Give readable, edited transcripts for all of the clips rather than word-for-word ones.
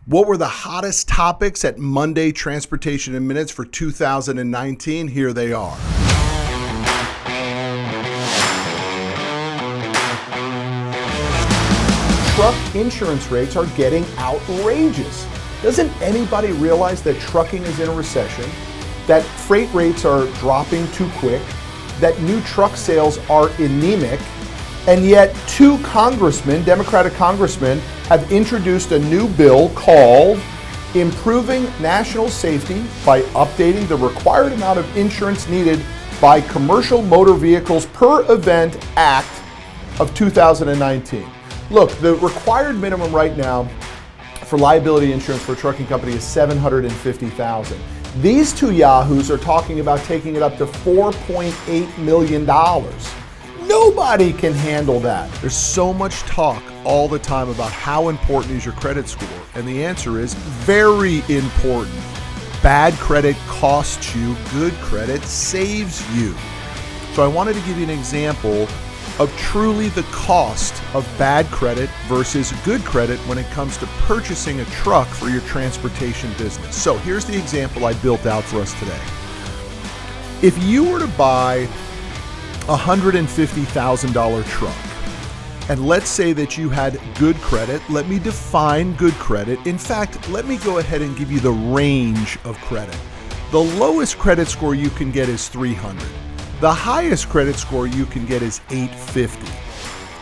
What were the hottest topics at Monday Transportation in Minutes for 2019? Here they are. Truck insurance rates are getting outrageous. Doesn't anybody realize that trucking is in a recession, that freight rates are dropping too quick, that new truck sales are anemic, and yet two congressmen, Democratic congressmen, have introduced a new bill called Improving National Safety by Updating the Required Amount of Insurance Needed by Commercial Motor Vehicles per Event Act of 2019. Look, the required minimum right now for liability insurance for a trucking company is $750,000. These two yahoos are talking about taking it up to $4.8 million. Nobody can handle that. There's so much talk all the time about how important is your credit score, and the answer is very important. Bad credit costs you, good credit saves you. So I wanted to give you an example of truly the cost of bad credit versus good credit when it comes to purchasing a truck for your transportation business. So here's the example I built out for us today. If you were to buy a $150,000 truck, and let's say that you had good credit. Let me define good credit. In fact, let me go ahead and give you the range of credit. The lowest credit score you can get is 300. The highest credit score you can get is 850.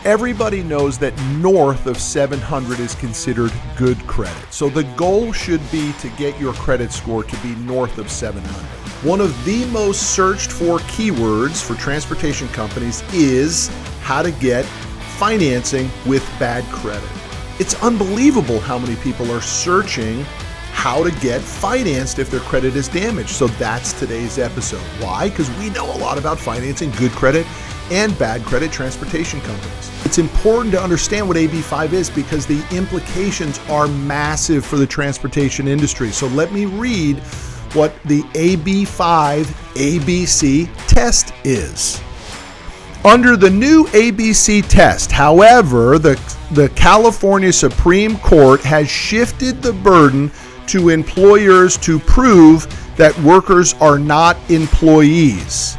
Everybody knows that north of 700 is considered good credit. So the goal should be to get your credit score to be north of 700. One of the most searched for keywords for transportation companies is how to get financing with bad credit. It's unbelievable how many people are searching how to get financed if their credit is damaged. So that's today's episode. Why? Because we know a lot about financing good credit and bad credit transportation companies. It's important to understand what AB5 is because the implications are massive for the transportation industry. So let me read what the AB5 ABC test is. Under the new ABC test, however, the California Supreme Court has shifted the burden to employers to prove that workers are not employees.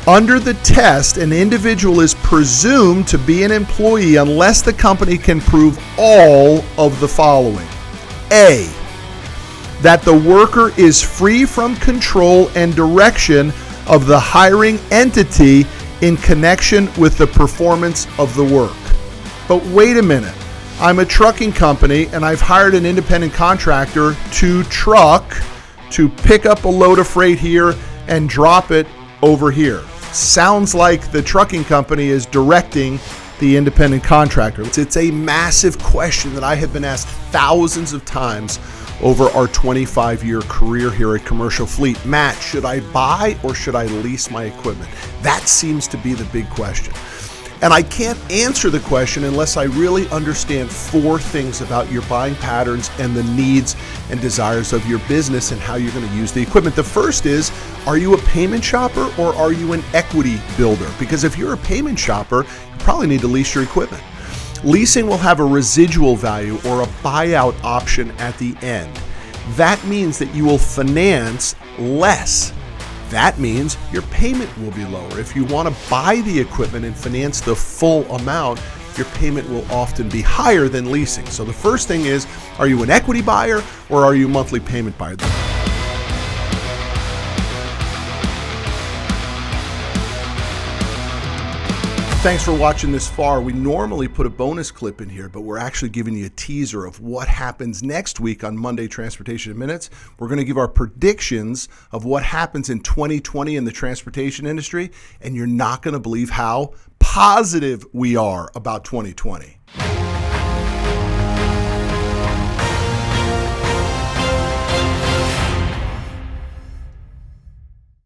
Under the test, an individual is presumed to be an employee unless the company can prove all of the following. A, that the worker is free from control and direction of the hiring entity in connection with the performance of the work. But wait a minute. I'm a trucking company and I've hired an independent contractor to pick up a load of freight here and drop it over here. Sounds like the trucking company is directing the independent contractor. It's a massive question that I have been asked thousands of times over our 25-year career here at Commercial Fleet. Matt, should I buy or should I lease my equipment? That seems to be the big question. And I can't answer the question unless I really understand four things about your buying patterns and the needs and desires of your business and how you're going to use the equipment. The first is, are you a payment shopper or are you an equity builder? Because if you're a payment shopper, you probably need to lease your equipment. Leasing will have a residual value or a buyout option at the end. That means that you will finance less. That means your payment will be lower. If you want to buy the equipment and finance the full amount, your payment will often be higher than leasing. So the first thing is, are you an equity buyer or are you a monthly payment buyer? Thanks for watching this far. We normally put a bonus clip in here, but we're actually giving you a teaser of what happens next week on Monday Transportation in Minutes. We're going to give our predictions of what happens in 2020 in the transportation industry, and you're not going to believe how positive we are about 2020.